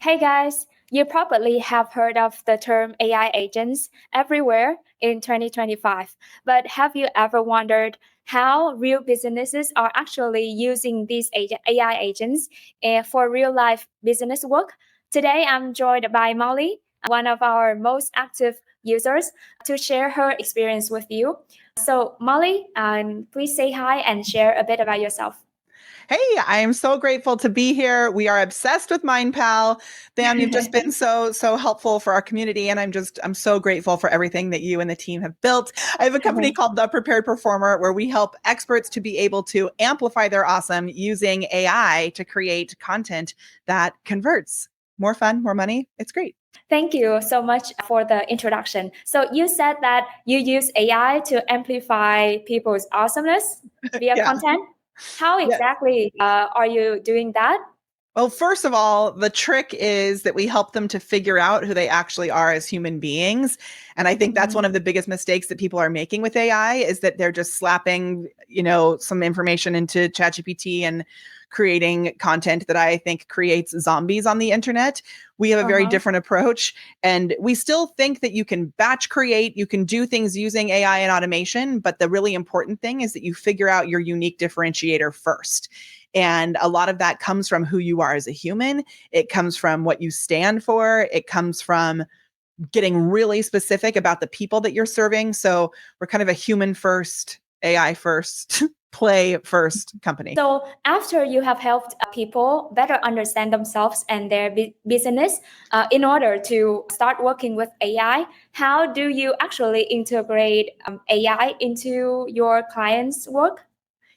Hey guys, you probably have heard of the term AI agents everywhere in 2025, but have you ever wondered how real businesses are actually using these AI agents for real life business work? Today, I'm joined by Molly, one of our most active users, to share her experience with you. So, Molly, please say hi and share a bit about yourself. Hey, I am so grateful to be here. We are obsessed with MindPal. Bam, you've just been so helpful for our community, and I'm so grateful for everything that you and the team have built. I have a company called The Prepared Performer where we help experts to be able to amplify their awesome using AI to create content that converts. More fun, more money. It's great. Thank you so much for the introduction. So you said that you use AI to amplify people's awesomeness via Yeah. content. How Yeah. exactly are you doing that? Well, first of all, the trick is that we help them to figure out who they actually are as human beings. And I think that's one Mhm. of the biggest mistakes that people are making with AI is that they're just slapping, some information into ChatGPT and creating content that I think creates zombies on the internet. We have a very Uh-huh. different approach. And we still think that you can batch create, you can do things using AI and automation. But the really important thing is that you figure out your unique differentiator first. And a lot of that comes from who you are as a human. It comes from what you stand for. It comes from getting really specific about the people that you're serving. So we're kind of a human first, AI first, play first company. So after you have helped people better understand themselves and their business, in order to start working with AI, how do you actually integrate AI into your clients' work?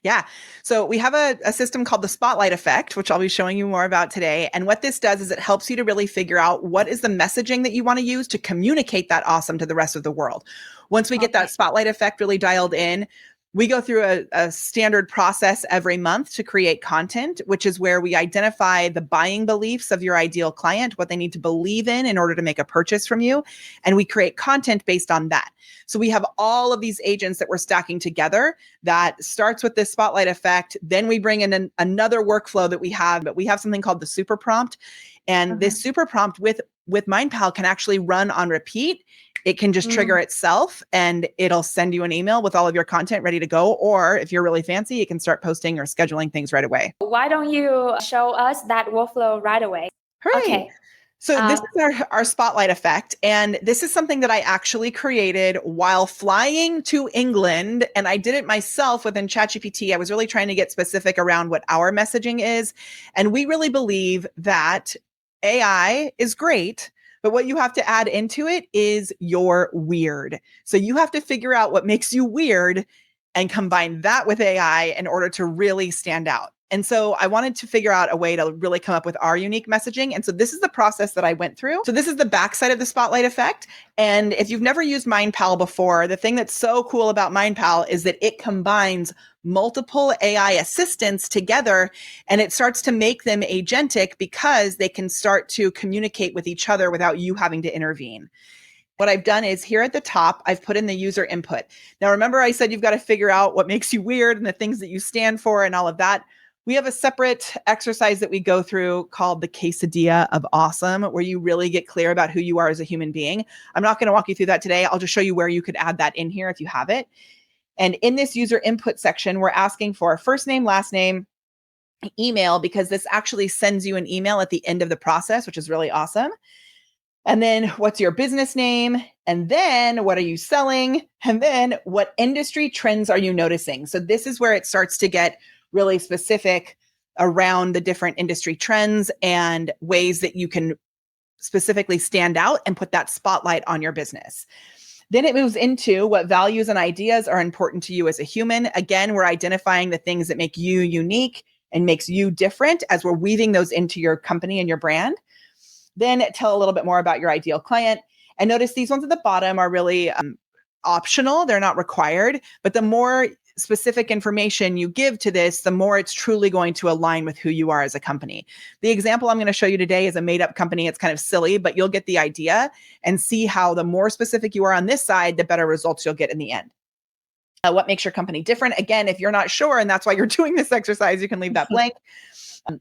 Yeah. So we have a system called the spotlight effect, which I'll be showing you more about today. And what this does is it helps you to really figure out what is the messaging that you want to use to communicate that awesome to the rest of the world. Once we get Okay. that spotlight effect really dialed in, we go through a standard process every month to create content, which is where we identify the buying beliefs of your ideal client, what they need to believe in order to make a purchase from you. And we create content based on that. So we have all of these agents that we're stacking together that starts with this spotlight effect. Then we bring in another workflow that we have, but we have something called the super prompt. And Uh-huh. this super prompt with MindPal can actually run on repeat. It can just Mm. trigger itself and it'll send you an email with all of your content ready to go. Or if you're really fancy, you can start posting or scheduling things right away. Why don't you show us that workflow right away? Hooray! Okay. So Uh, this is our spotlight effect. And this is something that I actually created while flying to England. And I did it myself within ChatGPT. I was really trying to get specific around what our messaging is. And we really believe that AI is great, but what you have to add into it is your weird. So you have to figure out what makes you weird and combine that with AI in order to really stand out. And so I wanted to figure out a way to really come up with our unique messaging. And so this is the process that I went through. So this is the backside of the spotlight effect. And if you've never used MindPal before, the thing that's so cool about MindPal is that it combines multiple AI assistants together and it starts to make them agentic because they can start to communicate with each other without you having to intervene. What I've done is here at the top, I've put in the user input. Now, remember, I said you've got to figure out what makes you weird and the things that you stand for and all of that. We have a separate exercise that we go through called the quesadilla of awesome, where you really get clear about who you are as a human being. I'm not going to walk you through that today. I'll just show you where you could add that in here if you have it. And in this user input section, we're asking for first name, last name, email, because this actually sends you an email at the end of the process, which is really awesome. And then what's your business name? And then what are you selling? And then what industry trends are you noticing? So this is where it starts to get really specific around the different industry trends and ways that you can specifically stand out and put that spotlight on your business. Then it moves into what values and ideas are important to you as a human. Again, we're identifying the things that make you unique and makes you different as we're weaving those into your company and your brand. Then tell a little bit more about your ideal client. And notice these ones at the bottom are really optional. They're not required, but the more specific information you give to this, the more it's truly going to align with who you are as a company. The example I'm going to show you today is a made up company. It's kind of silly, but you'll get the idea and see how the more specific you are on this side, the better results you'll get in the end. What makes your company different? Again, if you're not sure, and that's why you're doing this exercise, you can leave that blank.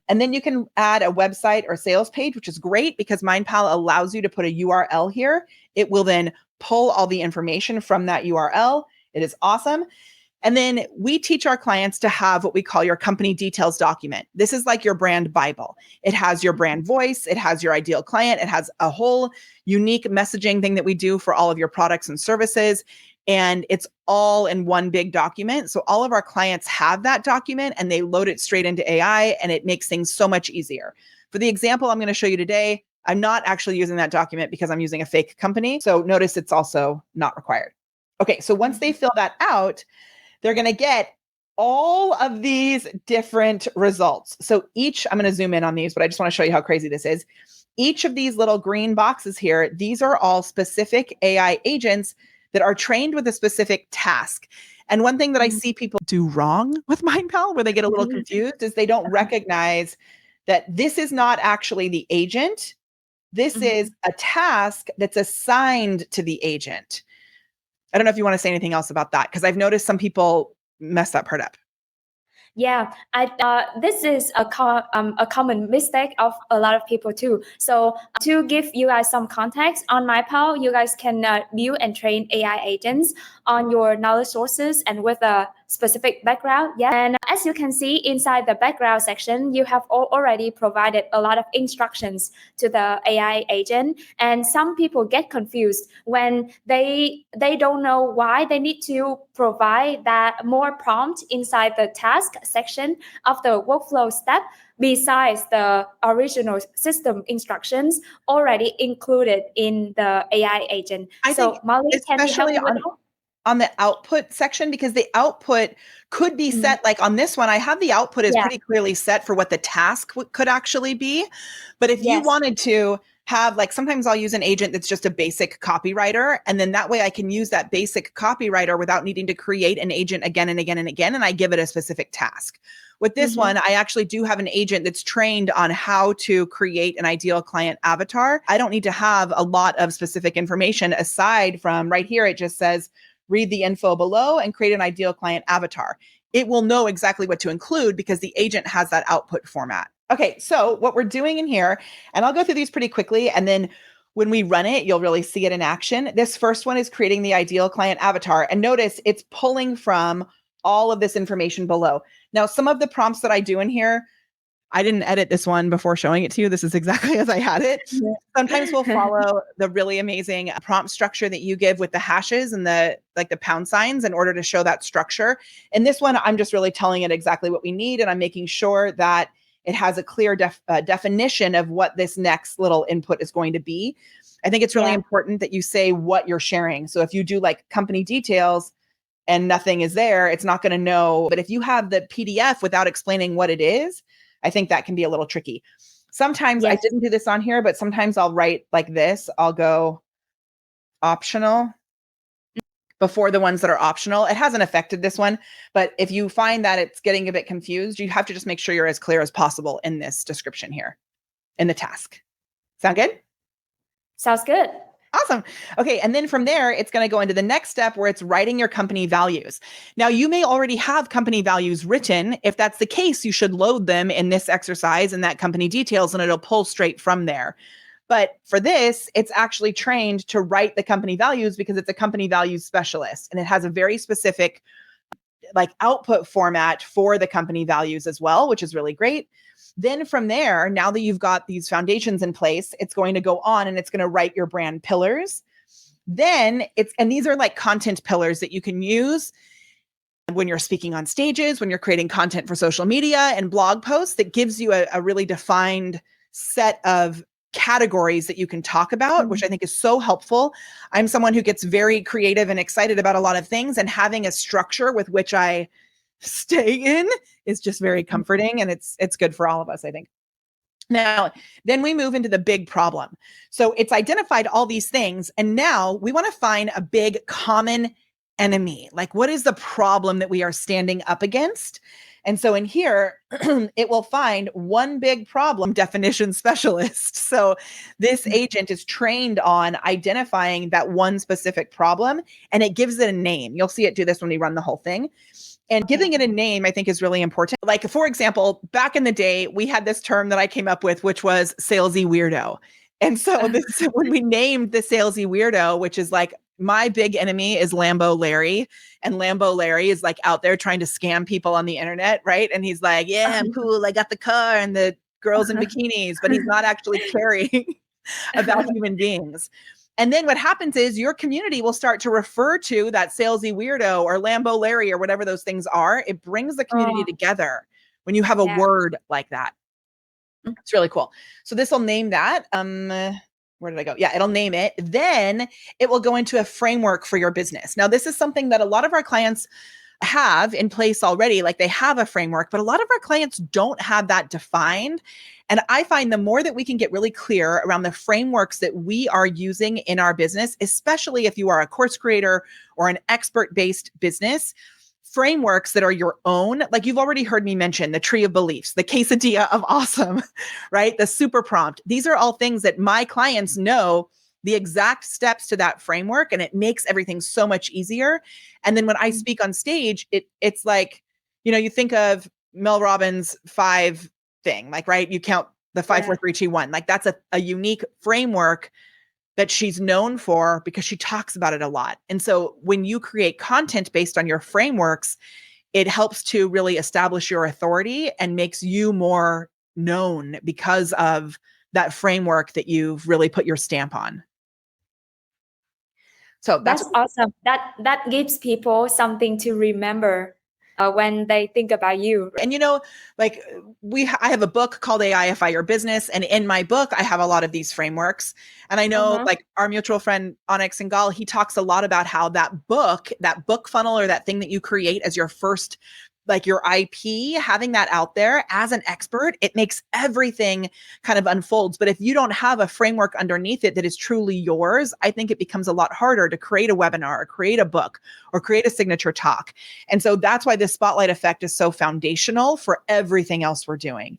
And then you can add a website or sales page, which is great because MindPal allows you to put a URL here. It will then pull all the information from that URL. It is awesome. And then we teach our clients to have what we call your company details document. This is like your brand Bible. It has your brand voice. It has your ideal client. It has a whole unique messaging thing that we do for all of your products and services. And it's all in one big document. So all of our clients have that document and they load it straight into AI and it makes things so much easier. For the example I'm going to show you today, I'm not actually using that document because I'm using a fake company. So notice it's also not required. Okay, so once they fill that out, they're going to get all of these different results. So each, I'm going to zoom in on these, but I just want to show you how crazy this is. Each of these little green boxes here, these are all specific AI agents that are trained with a specific task. And one thing that I see people do wrong with MindPal, where they get a little confused, is they don't recognize that this is not actually the agent. This is a task that's assigned to the agent. I don't know if you want to say anything else about that, because I've noticed some people mess that part up. Yeah, this is a common mistake of a lot of people too. So to give you guys some context on MyPal, you guys can build and train AI agents on your knowledge sources and with a specific background. Yeah, and as you can see inside the background section, you have already provided a lot of instructions to the AI agent, and some people get confused when they don't know why they need to provide that more prompt inside the task section of the workflow step besides the original system instructions already included in the AI agent. I think Molly, can you help especially me with that? on the output section, because the output could be set, like on this one, I have the output is Yeah. pretty clearly set for what the task could actually be. But if you Yes. wanted to have, like, sometimes I'll use an agent that's just a basic copywriter, and then that way I can use that basic copywriter without needing to create an agent again and again and again, and I give it a specific task. With this one, I actually do have an agent that's trained on how to create an ideal client avatar. I don't need to have a lot of specific information aside from right here. It just says, read the info below and create an ideal client avatar. It will know exactly what to include because the agent has that output format. Okay, so what we're doing in here, and I'll go through these pretty quickly, and then when we run it, you'll really see it in action. This first one is creating the ideal client avatar. And notice it's pulling from all of this information below. Now, some of the prompts that I do in here, I didn't edit this one before showing it to you. This is exactly as I had it. Yeah. Sometimes we'll follow the really amazing prompt structure that you give with the hashes and the pound signs in order to show that structure. In this one, I'm just really telling it exactly what we need. And I'm making sure that it has a clear definition of what this next little input is going to be. I think it's really important that you say what you're sharing. So if you do like company details and nothing is there, it's not going to know. But if you have the PDF without explaining what it is, I think that can be a little tricky. Sometimes I didn't do this on here, but sometimes I'll write like this. I'll go optional before the ones that are optional. It hasn't affected this one, but if you find that it's getting a bit confused, you have to just make sure you're as clear as possible in this description here in the task. Sound good? Sounds good. Awesome. Okay. And then from there, it's going to go into the next step where it's writing your company values. Now, you may already have company values written. If that's the case, you should load them in this exercise and that company details, and it'll pull straight from there. But for this, it's actually trained to write the company values because it's a company values specialist, and it has a very specific like output format for the company values as well, which is really great. Then from there, now that you've got these foundations in place, it's going to go on and it's going to write your brand pillars. Then and these are like content pillars that you can use when you're speaking on stages, when you're creating content for social media and blog posts, that gives you a really defined set of categories that you can talk about, which I think is so helpful. I'm someone who gets very creative and excited about a lot of things, and having a structure with which I stay in is just very comforting, and it's good for all of us, I think. Now, then we move into the big problem. So it's identified all these things, and now we want to find a big common enemy. Like, what is the problem that we are standing up against? And so in here, it will find one big problem definition specialist. So this agent is trained on identifying that one specific problem, and it gives it a name. You'll see it do this when we run the whole thing. And giving it a name, I think, is really important. Like, for example, back in the day, we had this term that I came up with, which was salesy weirdo. And so when we named the salesy weirdo, which is like, my big enemy is Lambo Larry. And Lambo Larry is like out there trying to scam people on the internet, right? And he's like, yeah, I'm cool. I got the car and the girls in bikinis, but he's not actually caring about human beings. And then what happens is your community will start to refer to that salesy weirdo or Lambo Larry or whatever those things are. It brings the community together when you have a word like that. It's really cool. So this will name that. Where did I go? Yeah, it'll name it. Then it will go into a framework for your business. Now, this is something that a lot of our clients have in place already. Like, they have a framework, but a lot of our clients don't have that defined. And I find the more that we can get really clear around the frameworks that we are using in our business, especially if you are a course creator or an expert-based business, frameworks that are your own, like you've already heard me mention the tree of beliefs, the quesadilla of awesome, right? The super prompt. These are all things that my clients know the exact steps to that framework, and it makes everything so much easier. And then when I speak on stage, it's like, you think of Mel Robbins' 5 thing, like, right? You count the 5, 4, 3, 2, 1. Like, that's a unique framework that she's known for because she talks about it a lot. And so when you create content based on your frameworks, it helps to really establish your authority and makes you more known because of that framework that you've really put your stamp on. So that's awesome. That gives people something to remember when they think about you. And like I have a book called Aify Your Business, and in my book I have a lot of these frameworks. And I know like our mutual friend Onyx Singal, he talks a lot about how that book funnel, or that thing that you create as your first, like your IP, having that out there as an expert, it makes everything kind of unfolds. But if you don't have a framework underneath it that is truly yours, I think it becomes a lot harder to create a webinar or create a book or create a signature talk. And so that's why this spotlight effect is so foundational for everything else we're doing.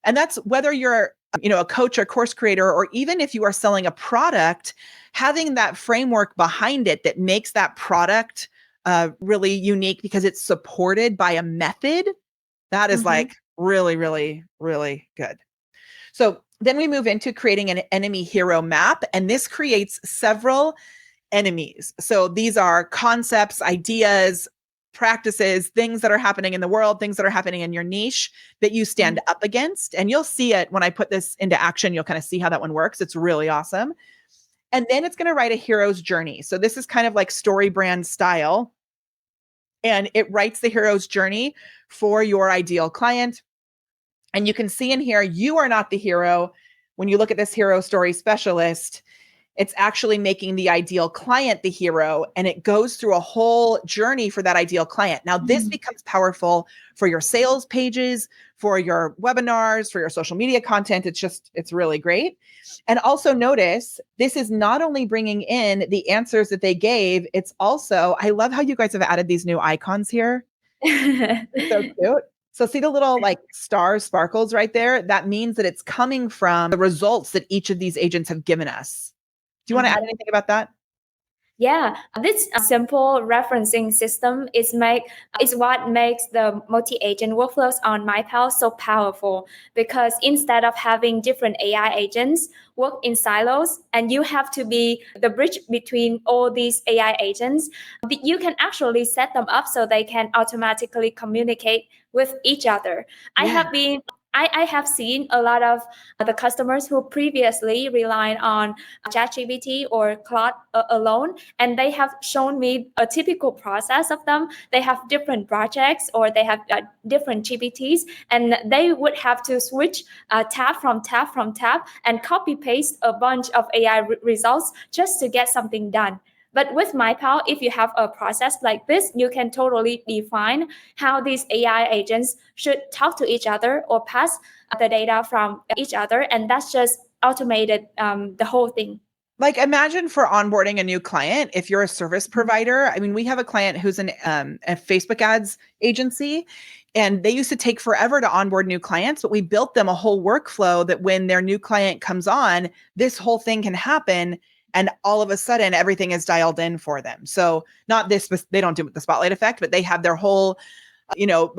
And that's whether you're, a coach or course creator, or even if you are selling a product, having that framework behind it that makes that product really unique because it's supported by a method that is like really, really, really good. So then we move into creating an enemy hero map, and this creates several enemies. So these are concepts, ideas, practices, things that are happening in the world, things that are happening in your niche that you stand up against. And you'll see it when I put this into action. You'll kind of see how that one works. It's really awesome. And then it's going to write a hero's journey. So this is kind of like story brand style. And it writes the hero's journey for your ideal client. And you can see in here, you are not the hero. When you look at this hero story specialist, it's actually making the ideal client the hero, and it goes through a whole journey for that ideal client. Now, this becomes powerful for your sales pages, for your webinars, for your social media content. It's really great. And also notice, this is not only bringing in the answers that they gave, it's also, I love how you guys have added these new icons here. So cute. So see the little like stars, sparkles right there? That means that it's coming from the results that each of these agents have given us. Do you want to add anything about that? Yeah, this simple referencing system is what makes the multi-agent workflows on MindPal so powerful, because instead of having different AI agents work in silos and you have to be the bridge between all these AI agents, you can actually set them up so they can automatically communicate with each other. Yeah. I have seen a lot of the customers who previously relied on ChatGPT or Claude alone, and they have shown me a typical process of them. They have different projects, or they have different GPTs, and they would have to switch tab from tab and copy paste a bunch of AI results just to get something done. But with MindPal, if you have a process like this, you can totally define how these AI agents should talk to each other or pass the data from each other, and that's just automated the whole thing. Like imagine for onboarding a new client, if you're a service provider, I mean, we have a client who's a Facebook ads agency, and they used to take forever to onboard new clients, but we built them a whole workflow that when their new client comes on, this whole thing can happen. And all of a sudden, everything is dialed in for them. So not this, they don't do the spotlight effect, but they have their whole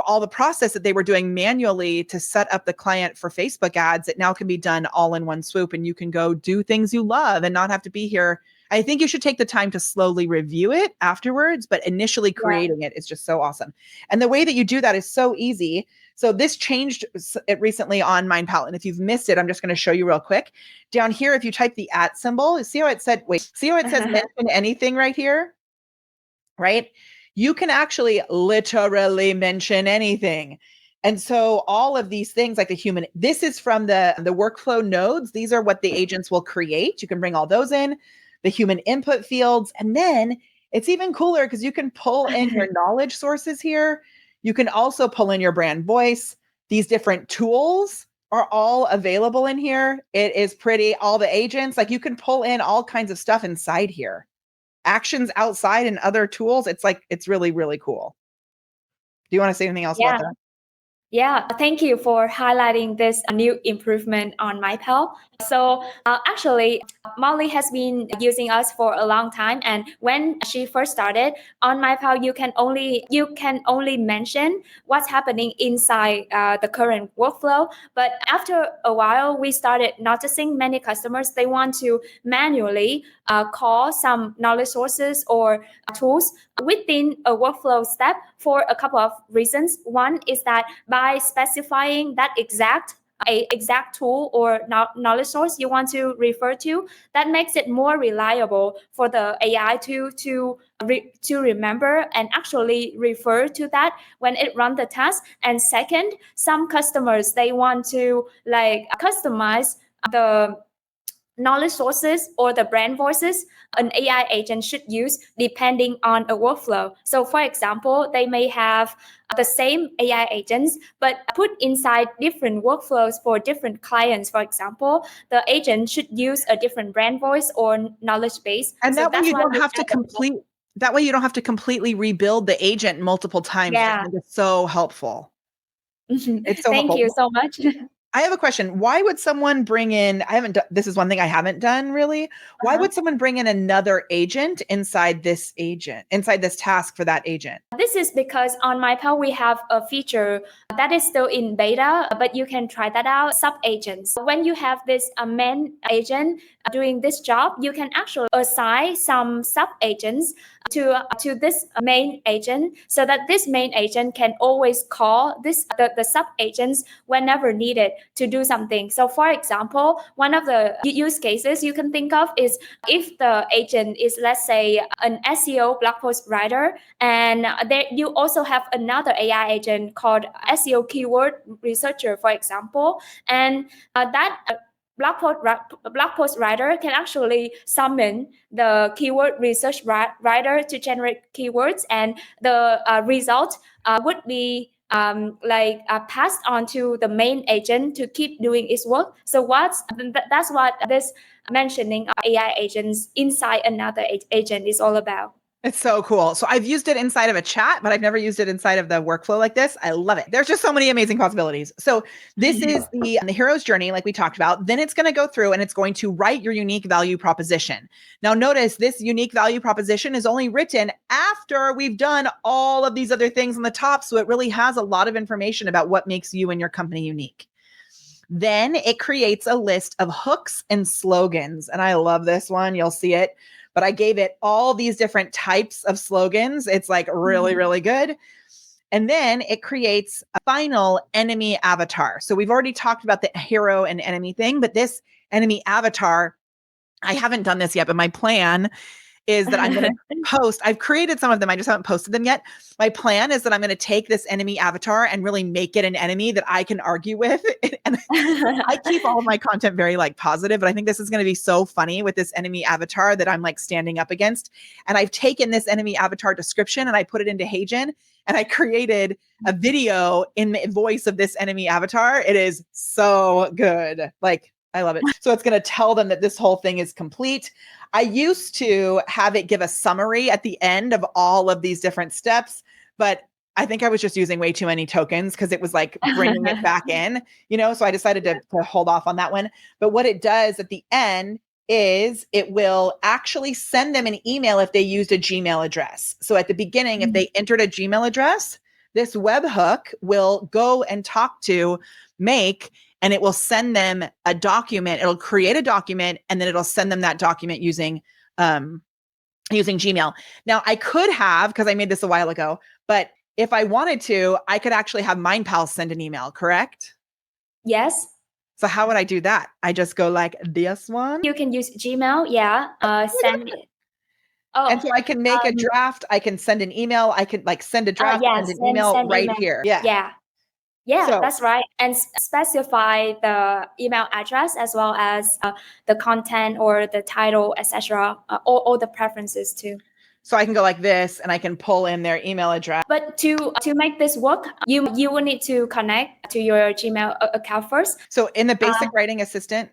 all the process that they were doing manually to set up the client for Facebook ads, it now can be done all in one swoop, and you can go do things you love and not have to be here. I think you should take the time to slowly review it afterwards, but initially creating it is just so awesome. And the way that you do that is so easy. So this changed it recently on MindPal. And if you've missed it, I'm just going to show you real quick. Down here, if you type the @ symbol, see how it said, see how it says mention anything right here? Right? You can actually literally mention anything. And so all of these things like this is from the workflow nodes. These are what the agents will create. You can bring all those in, the human input fields. And then it's even cooler because you can pull in your knowledge sources here. You can also pull in your brand voice. These different tools are all available in here. It is pretty. All the agents, like you can pull in all kinds of stuff inside here. Actions outside and other tools. It's really, really cool. Do you want to say anything else about that? Yeah, thank you for highlighting this new improvement on MyPal. So actually, Molly has been using us for a long time, and when she first started on MyPal, you can only mention what's happening inside the current workflow. But after a while, we started noticing many customers they want to manually call some knowledge sources or tools within a workflow step for a couple of reasons. One is that by specifying that exact tool or knowledge source you want to refer to, that makes it more reliable for the AI to remember and actually refer to that when it runs the task. And second, some customers they want to customize the knowledge sources or the brand voices an AI agent should use depending on a workflow. So for example, they may have the same AI agents, but put inside different workflows for different clients. For example, the agent should use a different brand voice or knowledge base. And So that way that's you why don't we have to completely rebuild the agent multiple times. Yeah. I think it's so helpful. It's so Thank helpful. you so much. I have a question. Why would someone bring in, this is one thing I haven't done really. Why would someone bring in another agent inside this task for that agent? This is because on MyPal, we have a feature that is still in beta, but you can try that out, sub-agents. When you have this main agent doing this job, you can actually assign some sub-agents to this main agent so that this main agent can always call the sub-agents whenever needed to do something. So for example, one of the use cases you can think of is if the agent is, let's say, an SEO blog post writer, and there you also have another AI agent called SEO keyword researcher, for example, and that blog post writer can actually summon the keyword research writer to generate keywords, and the result would be passed on to the main agent to keep doing its work. So that's what this mentioning AI agents inside another agent is all about. It's so cool. So I've used it inside of a chat, but I've never used it inside of the workflow like this. I love it. There's just so many amazing possibilities. So this is the hero's journey, like we talked about. Then it's going to go through and it's going to write your unique value proposition. Now notice this unique value proposition is only written after we've done all of these other things on the top. So it really has a lot of information about what makes you and your company unique. Then it creates a list of hooks and slogans. And I love this one. You'll see it. But I gave it all these different types of slogans. It's like really, really good. And then it creates a final enemy avatar. So we've already talked about the hero and enemy thing, but this enemy avatar, I haven't done this yet, but my plan is that I'm going to post. I've created some of them. I just haven't posted them yet. My plan is that I'm going to take this enemy avatar and really make it an enemy that I can argue with. And I keep all of my content very positive, but I think this is going to be so funny with this enemy avatar that I'm standing up against. And I've taken this enemy avatar description and I put it into Heijen, and I created a video in the voice of this enemy avatar. It is so good. I love it. So it's going to tell them that this whole thing is complete. I used to have it give a summary at the end of all of these different steps, but I think I was just using way too many tokens because it was like bringing it back in, so I decided to hold off on that one. But what it does at the end is it will actually send them an email if they used a Gmail address. So at the beginning, if they entered a Gmail address, this webhook will go and talk to Make, and it will send them a document. It'll create a document, and then it'll send them that document using Gmail. Now, I could have, because I made this a while ago, but if I wanted to, I could actually have MindPal send an email, correct? Yes. So how would I do that? I just go like this one. You can use Gmail. Yeah. Send it. Oh, and so I can make a draft. I can send an email. I could like send a draft, send an email right here. Yeah. Yeah, So, that's right. And specify the email address as well as the content or the title, etc. All the preferences too. So I can go like this, and I can pull in their email address. But to make this work, you will need to connect to your Gmail account first. So in the basic writing assistant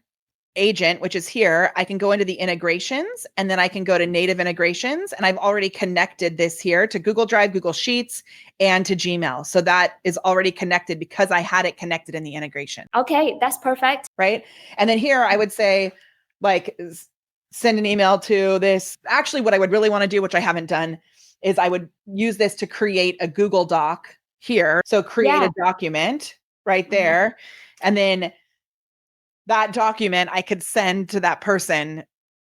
agent, which is here, I can go into the integrations, and then I can go to native integrations, and I've already connected this here to Google Drive, Google Sheets, and to Gmail. So that is already connected because I had it connected in the integration. Okay, that's perfect. Right. And then here I would say like send an email to this. Actually, what I would really want to do, which I haven't done, is I would use this to create a Google Doc here. So create a document right there. And then that document I could send to that person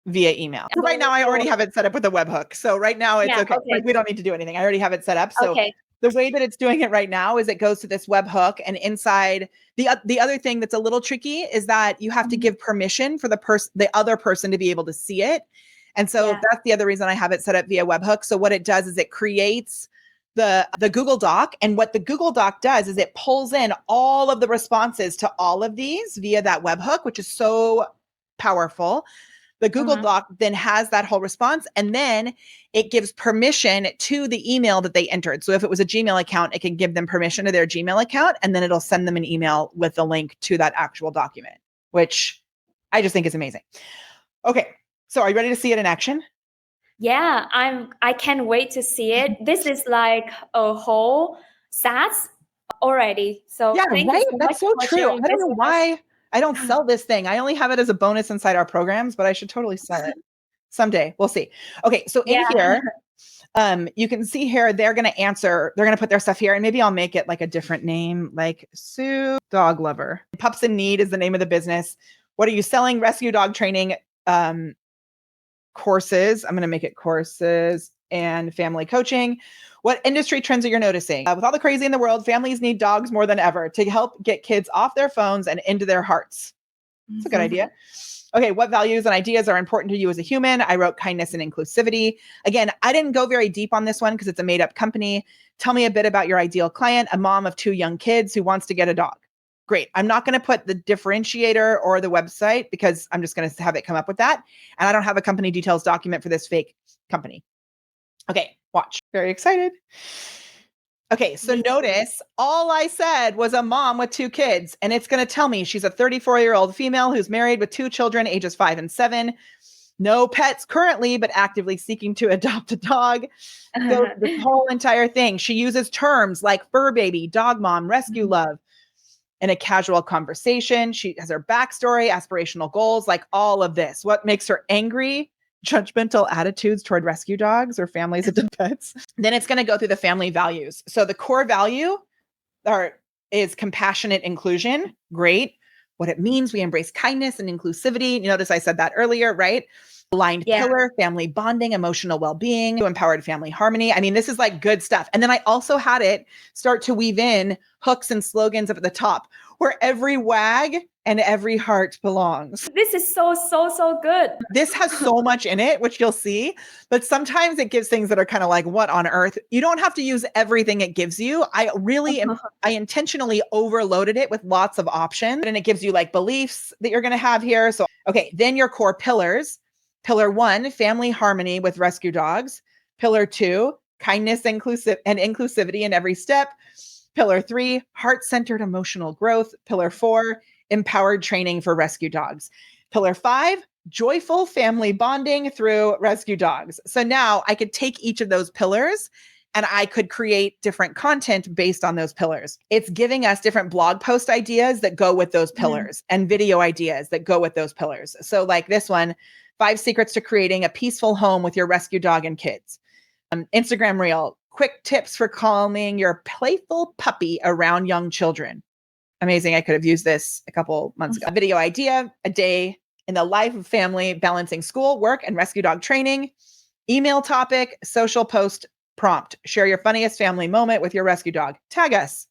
via email. Right now, I already have it set up with a webhook. So right now it's okay. Like, we don't need to do anything. I already have it set up. So the way that it's doing it right now is it goes to this webhook, and inside the other thing that's a little tricky is that you have to give permission for the other person to be able to see it. And so that's the other reason I have it set up via webhook. So what it does is it creates the Google Doc, and what the Google Doc does is it pulls in all of the responses to all of these via that webhook, which is so powerful. The Google Doc then has that whole response, and then it gives permission to the email that they entered. So if it was a Gmail account, it can give them permission to their Gmail account, and then it'll send them an email with the link to that actual document, which I just think is amazing. Okay, so are you ready to see it in action? Yeah, I can't wait to see it. This is like a whole SaaS already. So yeah, thank you so That's so true. I don't know why I don't sell this thing. I only have it as a bonus inside our programs, but I should totally sell it someday. We'll see. Okay, so in here, you can see here, they're going to put their stuff here, and maybe I'll make it like a different name, like Sue Dog Lover. Pups in Need is the name of the business. What are you selling? Rescue dog training courses. I'm going to make it courses and family coaching. What industry trends are you noticing? With all the crazy in the world, families need dogs more than ever to help get kids off their phones and into their hearts. That's a good idea. Okay, what values and ideas are important to you as a human? I wrote kindness and inclusivity. Again, I didn't go very deep on this one because it's a made-up company. Tell me a bit about your ideal client, a mom of 2 young kids who wants to get a dog. Great. I'm not going to put the differentiator or the website because I'm just going to have it come up with that. And I don't have a company details document for this fake company. Okay, watch. Very excited. Okay, so notice all I said was a mom with 2 kids, and it's going to tell me she's a 34-year-old female who's married with 2 children, ages 5 and 7. No pets currently, but actively seeking to adopt a dog. So the whole entire thing, she uses terms like fur baby, dog mom, rescue love. In a casual conversation, she has her backstory, aspirational goals, like all of this. What makes her angry? Judgmental attitudes toward rescue dogs or families of pets. Then it's going to go through the family values. So the core value is compassionate inclusion. Great. What it means, we embrace kindness and inclusivity. You notice I said that earlier, right? Aligned pillar, family bonding, emotional well-being, empowered family harmony. I mean, this is like good stuff. And then I also had it start to weave in hooks and slogans up at the top where every wag and every heart belongs. This is so good. This has so much in it, which you'll see, but sometimes it gives things that are kind of like, what on earth? You don't have to use everything it gives you. I intentionally overloaded it with lots of options, and it gives you like beliefs that you're going to have here. So, okay, then your core pillars. Pillar 1, family harmony with rescue dogs. Pillar 2, kindness and inclusivity in every step. Pillar 3, heart-centered emotional growth. Pillar 4, empowered training for rescue dogs. Pillar 5, joyful family bonding through rescue dogs. So now I could take each of those pillars and I could create different content based on those pillars. It's giving us different blog post ideas that go with those pillars and video ideas that go with those pillars. So like this one, 5 secrets to creating a peaceful home with your rescue dog and kids. Instagram reel, quick tips for calming your playful puppy around young children. Amazing. I could have used this a couple months ago. A video idea, a day in the life of family, balancing school, work, and rescue dog training. Email topic, social post prompt. Share your funniest family moment with your rescue dog. Tag us.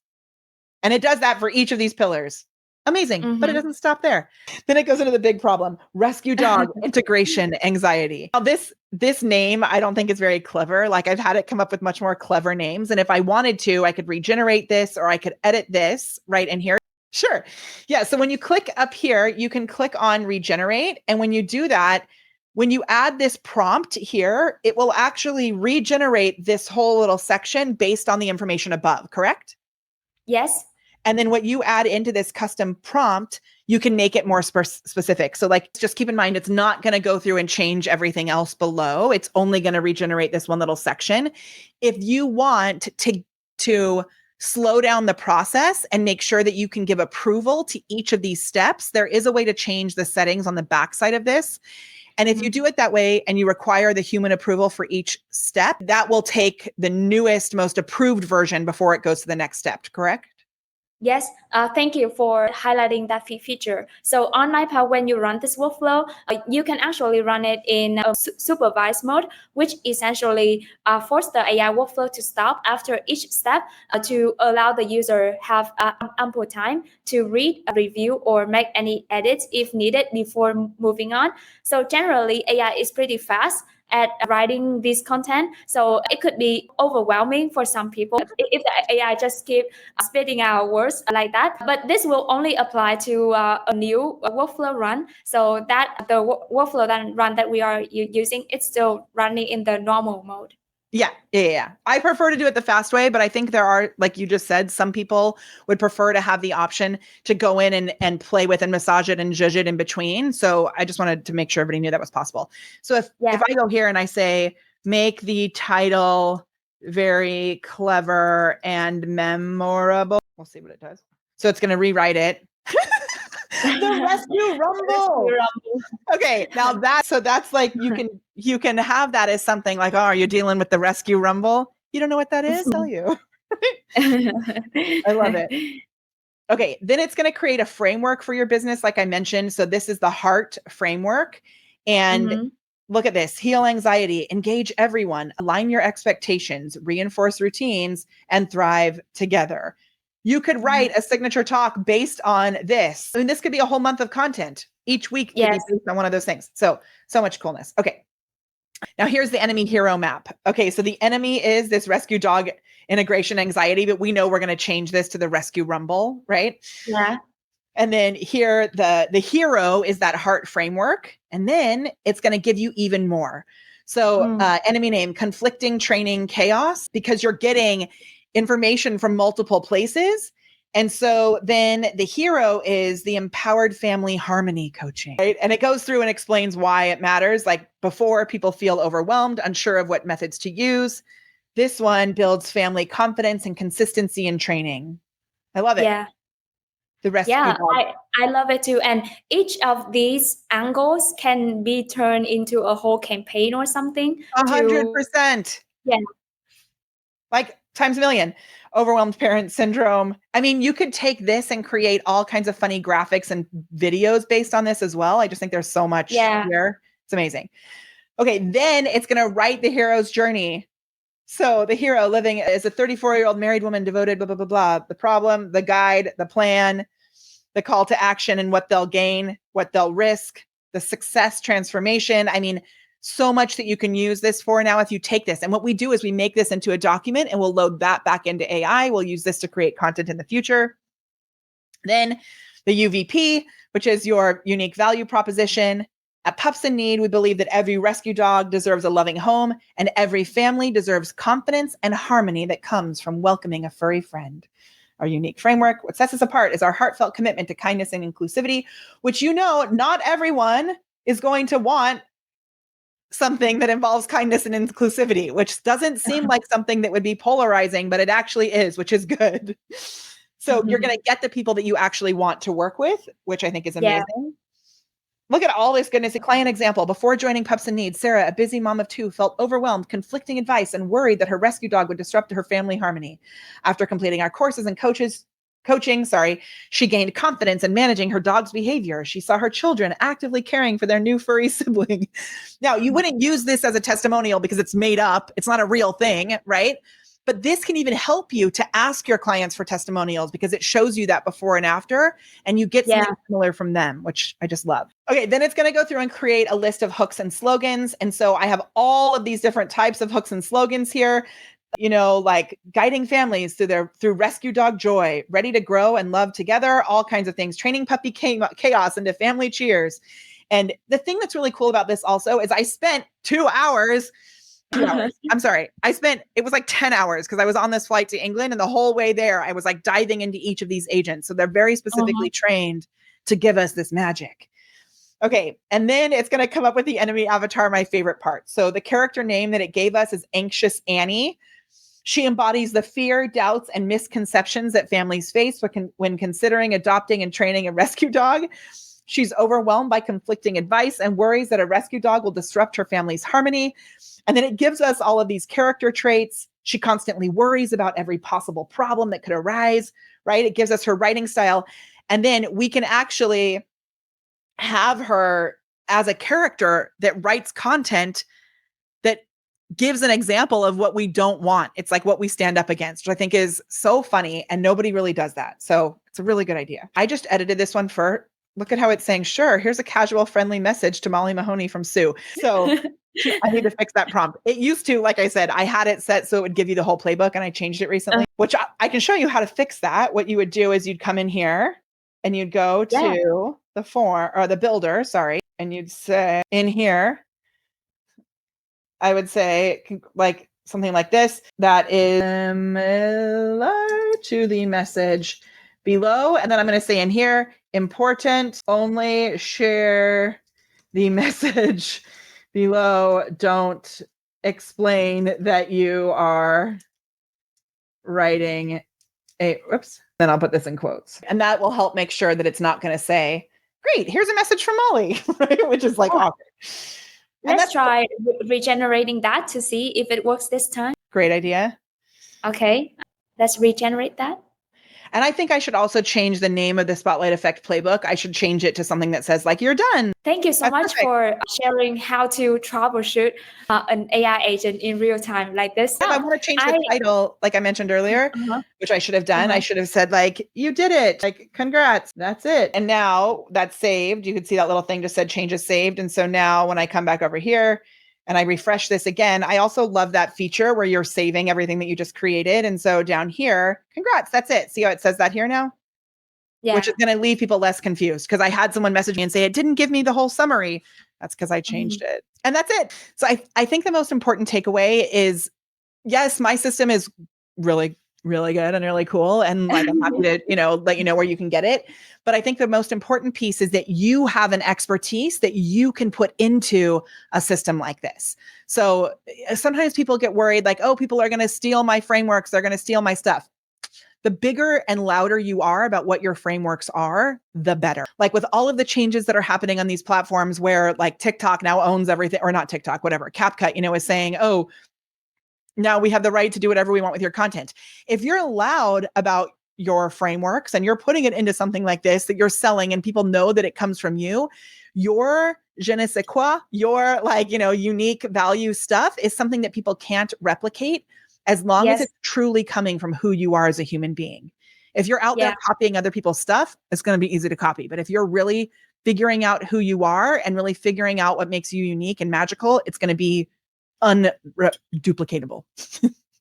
And it does that for each of these pillars. Amazing. But it doesn't stop there. Then it goes into the big problem, rescue dog integration anxiety. Now this name, I don't think is very clever. Like I've had it come up with much more clever names. And if I wanted to, I could regenerate this or I could edit this right in here. Sure. Yeah. So when you click up here, you can click on regenerate. And when you do that, when you add this prompt here, it will actually regenerate this whole little section based on the information above, correct? Yes. And then what you add into this custom prompt, you can make it more specific. So like, just keep in mind, it's not going to go through and change everything else below. It's only going to regenerate this one little section. If you want to slow down the process and make sure that you can give approval to each of these steps, there is a way to change the settings on the backside of this. And if you do it that way and you require the human approval for each step, that will take the newest, most approved version before it goes to the next step, correct? Yes, thank you for highlighting that feature. So on MindPal, when you run this workflow, you can actually run it in supervised mode, which essentially force the AI workflow to stop after each step to allow the user have ample time to read, review, or make any edits if needed before moving on. So generally, AI is pretty fast at writing this content. So it could be overwhelming for some people if the AI just keep spitting out words like that. But this will only apply to a new workflow run. So that the workflow run that we are using, it's still running in the normal mode. Yeah. I prefer to do it the fast way, but I think there are, like you just said, some people would prefer to have the option to go in and play with and massage it and zhuzh it in between. So I just wanted to make sure everybody knew that was possible. So if I go here and I say, make the title very clever and memorable, we'll see what it does. So it's going to rewrite it. The Rescue Rumble. Okay, now that's like you can have that as something like, oh, are you dealing with the Rescue Rumble? You don't know what that is? Tell you. I love it. Okay, then it's going to create a framework for your business, like I mentioned. So this is the HEART framework. And look at this: heal anxiety, engage everyone, align your expectations, reinforce routines, and thrive together. You could write a signature talk based on this. I mean, this could be a whole month of content. Each week could be based on one of those things. So much coolness. Okay. Now here's the enemy hero map. Okay. So the enemy is this rescue dog integration anxiety, but we know we're going to change this to the rescue rumble, right? Yeah. And then here, the hero is that HEART framework. And then it's going to give you even more. So enemy name, conflicting training chaos, because you're getting information from multiple places. And so then the hero is the empowered family harmony coaching, right? And it goes through and explains why it matters. Like before, people feel overwhelmed, unsure of what methods to use. This one builds family confidence and consistency in training. I love it. Yeah. The rest I love it too. And each of these angles can be turned into a whole campaign or something. 100%. Yeah. Like times a million. Overwhelmed parent syndrome. I mean, you could take this and create all kinds of funny graphics and videos based on this as well. I just think there's so much here. It's amazing. Okay, then it's going to write the hero's journey. So the hero living as a 34-year-old married woman devoted, blah, blah, blah, blah. The problem, the guide, the plan, the call to action and what they'll gain, what they'll risk, the success transformation. I mean, so much that you can use this for now if you take this. And what we do is we make this into a document and we'll load that back into AI. We'll use this to create content in the future. Then the UVP, which is your unique value proposition. At Pups in Need, we believe that every rescue dog deserves a loving home and every family deserves confidence and harmony that comes from welcoming a furry friend. Our unique framework. What sets us apart is our heartfelt commitment to kindness and inclusivity, which, not everyone is going to want something that involves kindness and inclusivity, which doesn't seem like something that would be polarizing, but it actually is, which is good. So you're going to get the people that you actually want to work with, which I think is amazing. Look at all this goodness. A client example. Before joining Pups in Need, Sarah, a busy mom of 2, felt overwhelmed, conflicting advice, and worried that her rescue dog would disrupt her family harmony. After completing our courses and coaching, she gained confidence in managing her dog's behavior. She saw her children actively caring for their new furry sibling. Now, you wouldn't use this as a testimonial because it's made up. It's not a real thing, right? But this can even help you to ask your clients for testimonials because it shows you that before and after, and you get something similar from them, which I just love. Okay, then it's going to go through and create a list of hooks and slogans. And so I have all of these different types of hooks and slogans here, like guiding families through rescue dog joy, ready to grow and love together, all kinds of things, training puppy chaos into family cheers. And the thing that's really cool about this also is I spent 2 hours. It was like 10 hours because I was on this flight to England, and the whole way there, I was like diving into each of these agents. So they're very specifically trained to give us this magic. Okay. And then it's going to come up with the enemy avatar, my favorite part. So the character name that it gave us is Anxious Annie. She embodies the fear, doubts, and misconceptions that families face when considering adopting and training a rescue dog. She's overwhelmed by conflicting advice and worries that a rescue dog will disrupt her family's harmony. And then it gives us all of these character traits. She constantly worries about every possible problem that could arise, right? It gives us her writing style. And then we can actually have her as a character that writes content that gives an example of what we don't want. It's like what we stand up against, which I think is so funny. And nobody really does that. So it's a really good idea. I just edited this one for, look at how it's saying, sure, here's a casual, friendly message to Molly Mahoney from Sue. So I need to fix that prompt. It used to, like I said, I had it set so it would give you the whole playbook, and I changed it recently, which I can show you how to fix that. What you would do is you'd come in here and you'd go to the form or the builder, and you'd say in here, I would say like something like this, that is similar to the message below. And then I'm going to say in here, important, only share the message below. Don't explain that you are writing then I'll put this in quotes. And that will help make sure that it's not going to say, great, here's a message from Molly, right? Which is like awkward. Let's try regenerating that to see if it works this time. Great idea. Okay, let's regenerate that. And I think I should also change the name of the Spotlight Effect playbook. I should change it to something that says like, you're done. Thank you so much for sharing how to troubleshoot an AI agent in real time like this. If I want to change the title, like I mentioned earlier, which I should have done, I should have said like, you did it, like, congrats, that's it. And now that's saved. You could see that little thing just said changes saved. And so now when I come back over here and I refresh this again, I also love that feature where you're saving everything that you just created. And so down here, congrats, that's it. See how it says that here now? Yeah. Which is going to leave people less confused, because I had someone message me and say, it didn't give me the whole summary. That's because I changed it. And that's it. So I think the most important takeaway is, yes, my system is really, really good and really cool. And like, I'm happy to, let you know where you can get it. But I think the most important piece is that you have an expertise that you can put into a system like this. So sometimes people get worried like, oh, people are going to steal my frameworks. They're going to steal my stuff. The bigger and louder you are about what your frameworks are, the better. Like with all of the changes that are happening on these platforms where like TikTok now owns everything, or not TikTok, whatever, CapCut, is saying, oh, now we have the right to do whatever we want with your content. If you're loud about your frameworks and you're putting it into something like this that you're selling and people know that it comes from you, your je ne sais quoi, your unique value stuff is something that people can't replicate as long as it's truly coming from who you are as a human being. If you're out there copying other people's stuff, it's going to be easy to copy. But if you're really figuring out who you are and really figuring out what makes you unique and magical, it's going to be unduplicatable.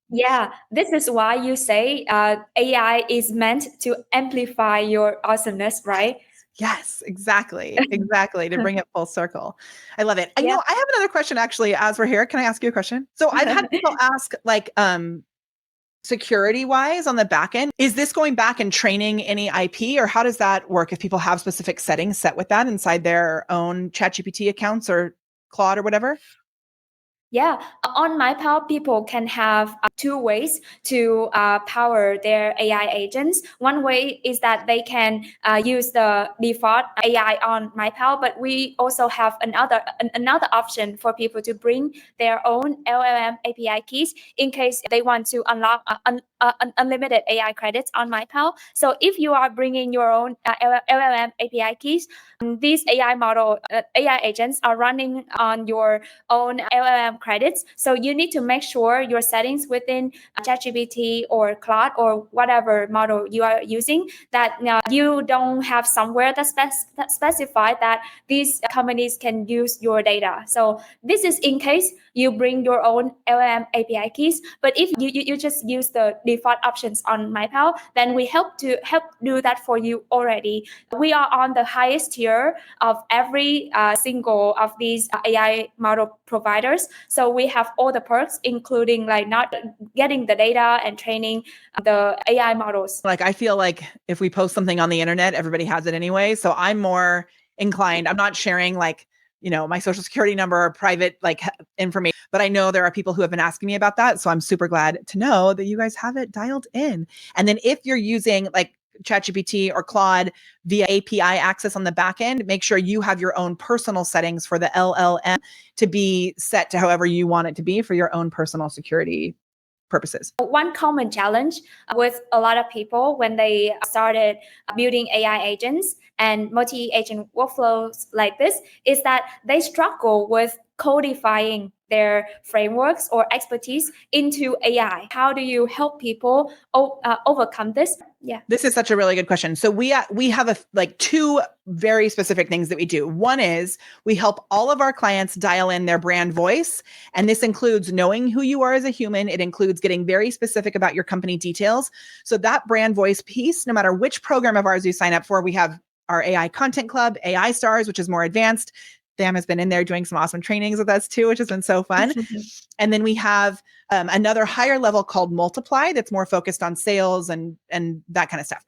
Yeah, this is why you say AI is meant to amplify your awesomeness, right? Yes, exactly. Exactly. To bring it full circle. I love it. I have another question actually, as we're here. Can I ask you a question? So I've had people ask like, security wise on the back end, is this going back and training any IP, or how does that work if people have specific settings set with that inside their own ChatGPT accounts or Claude or whatever? Yeah, on MindPal, people can have two ways to power their AI agents. One way is that they can use the default AI on MindPal, but we also have another option for people to bring their own LLM API keys in case they want to unlock unlimited AI credits on MindPal. So if you are bringing your own LLM API keys, these AI agents are running on your own LLM credits. So you need to make sure your settings within ChatGPT or Claude or whatever model you are using, that you don't have somewhere that specify that these companies can use your data. So this is in case you bring your own LLM API keys. But if you just use the default options on MindPal, then we help do that for you already. We are on the highest tier of every single of these AI model providers. So we have all the perks, including like not getting the data and training the AI models. Like, I feel like if we post something on the internet, everybody has it anyway. So I'm more inclined. I'm not sharing like, my social security number or private like information, but I know there are people who have been asking me about that. So I'm super glad to know that you guys have it dialed in. And then if you're using like ChatGPT or Claude via API access on the back end, make sure you have your own personal settings for the LLM to be set to however you want it to be for your own personal security purposes. One common challenge with a lot of people when they started building AI agents and multi-agent workflows like this is that they struggle with codifying their frameworks or expertise into AI. How do you help people overcome this? Yeah. This is such a really good question. So we have two very specific things that we do. One is we help all of our clients dial in their brand voice. And this includes knowing who you are as a human. It includes getting very specific about your company details. So that brand voice piece, no matter which program of ours you sign up for, we have our AI Content Club, AI Stars, which is more advanced. Sam has been in there doing some awesome trainings with us too, which has been so fun. And then we have another higher level called Multiply that's more focused on sales and that kind of stuff.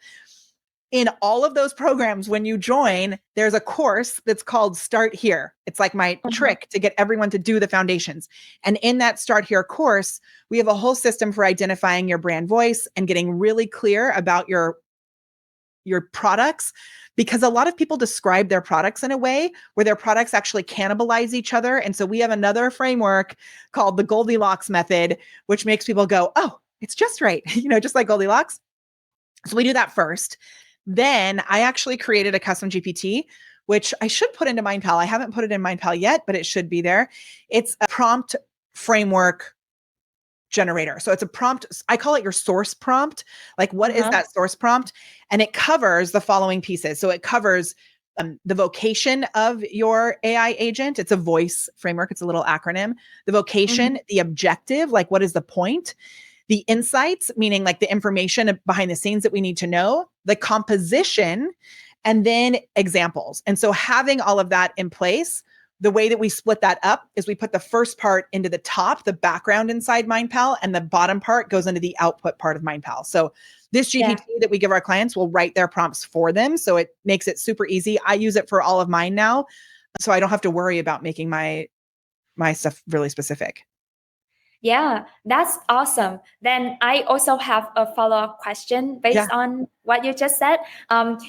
In all of those programs, when you join, there's a course that's called Start Here. It's like my trick to get everyone to do the foundations. And in that Start Here course, we have a whole system for identifying your brand voice and getting really clear about your products, because a lot of people describe their products in a way where their products actually cannibalize each other. And so we have another framework called the Goldilocks method, which makes people go, oh, it's just right. Just like Goldilocks. So we do that first. Then I actually created a custom GPT, which I should put into MindPal. I haven't put it in MindPal yet, but it should be there. It's a prompt framework generator. So it's a prompt. I call it your source prompt. Like, what is that source prompt? And it covers the following pieces. So it covers the vocation of your AI agent. It's a voice framework. It's a little acronym. The vocation, the objective, like what is the point? The insights, meaning like the information behind the scenes that we need to know, the composition, and then examples. And so having all of that in place, the way that we split that up is we put the first part into the top, the background inside MindPal, and the bottom part goes into the output part of MindPal. So this GPT that we give our clients will write their prompts for them. So it makes it super easy. I use it for all of mine now, so I don't have to worry about making my stuff really specific. Yeah, that's awesome. Then I also have a follow-up question based on what you just said.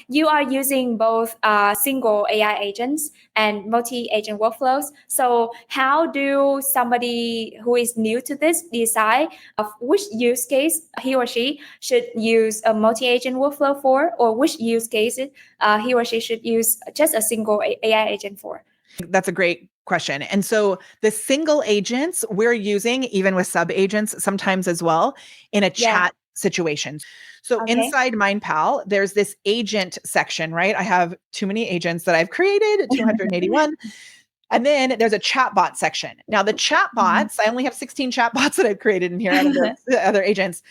You are using both single AI agents and multi-agent workflows. So how do somebody who is new to this decide of which use case he or she should use a multi-agent workflow for, or which use cases he or she should use just a single AI agent for? That's a great question. And so the single agents we're using, even with sub agents sometimes as well, in a chat situation. So inside MindPal, there's this agent section, right? I have too many agents that I've created, 281. And then there's a chatbot section. Now the chatbots, I only have 16 chatbots that I've created in here out of the other agents,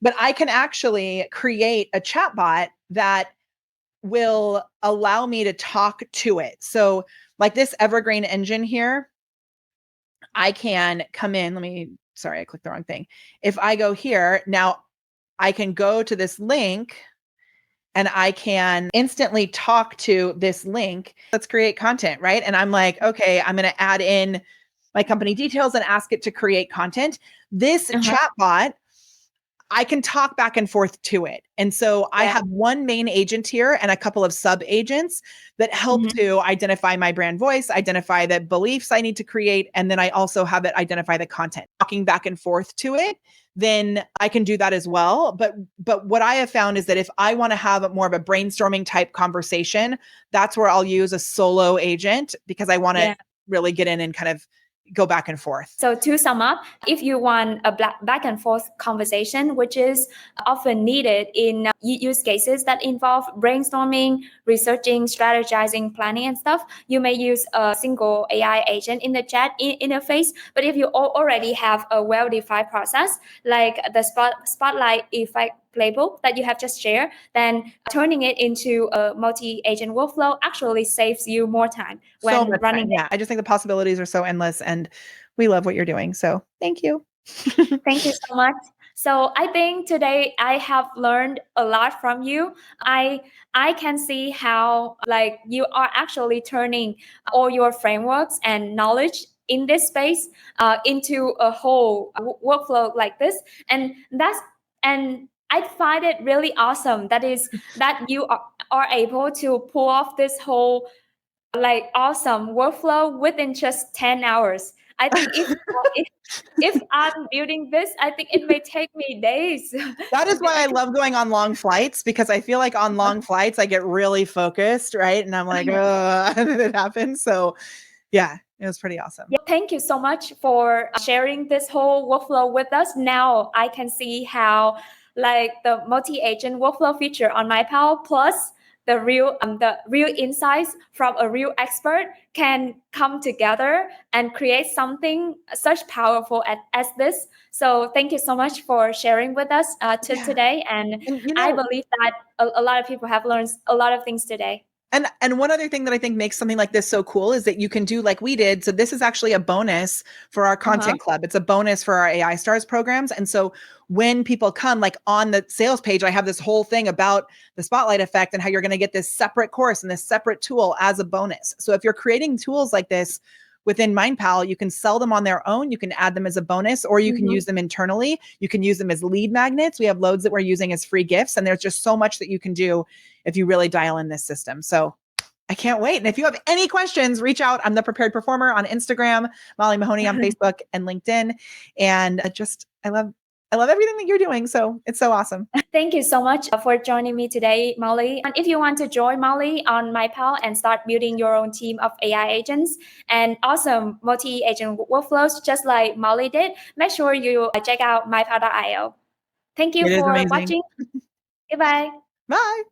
but I can actually create a chatbot that will allow me to talk to it. So like this evergreen engine here, I can come in, let me sorry, I clicked the wrong thing. If I go here, now I can go to this link and I can instantly talk to this link. Let's create content, right? And I'm like, okay, I'm going to add in my company details and ask it to create content. This chatbot, I can talk back and forth to it. And so I have one main agent here and a couple of sub agents that help to identify my brand voice, identify the beliefs I need to create. And then I also have it identify the content. Talking back and forth to it, then I can do that as well. But what I have found is that if I want to have more of a brainstorming type conversation, that's where I'll use a solo agent because I want to really get in and kind of go back and forth. So to sum up, if you want a back and forth conversation, which is often needed in use cases that involve brainstorming, researching, strategizing, planning and stuff, you may use a single AI agent in the chat interface. But if you already have a well-defined process, like the spotlight effect playbook that you have just shared, then turning it into a multi-agent workflow actually saves you more time when running. Yeah, I just think the possibilities are so endless and we love what you're doing. So thank you. Thank you so much. So I think today I have learned a lot from you. I can see how like you are actually turning all your frameworks and knowledge in this space into a whole workflow like this, and I find it really awesome that you are able to pull off this whole like awesome workflow within just 10 hours. I think if I'm building this, I think it may take me days. That is why I love going on long flights, because I feel like on long flights, I get really focused, right? And I'm like, oh, and then it happens. So yeah, it was pretty awesome. Yeah, thank you so much for sharing this whole workflow with us. Now I can see how like the multi-agent workflow feature on MindPal plus the real insights from a real expert can come together and create something such powerful as this. So thank you so much for sharing with us today. And I believe that a lot of people have learned a lot of things today. And one other thing that I think makes something like this so cool is that you can do like we did. So this is actually a bonus for our content club. It's a bonus for our AI Stars programs. And so when people come, like on the sales page, I have this whole thing about the spotlight effect and how you're going to get this separate course and this separate tool as a bonus. So if you're creating tools like this within MindPal, you can sell them on their own. You can add them as a bonus, or you can use them internally. You can use them as lead magnets. We have loads that we're using as free gifts. And there's just so much that you can do if you really dial in this system. So I can't wait. And if you have any questions, reach out. I'm the Prepared Performer on Instagram, Molly Mahoney on Facebook and LinkedIn. And I love everything that you're doing. So it's so awesome. Thank you so much for joining me today, Molly. And if you want to join Molly on MindPal and start building your own team of AI agents and awesome multi-agent workflows, just like Molly did, make sure you check out mypal.io. Thank you for watching. Goodbye. Bye.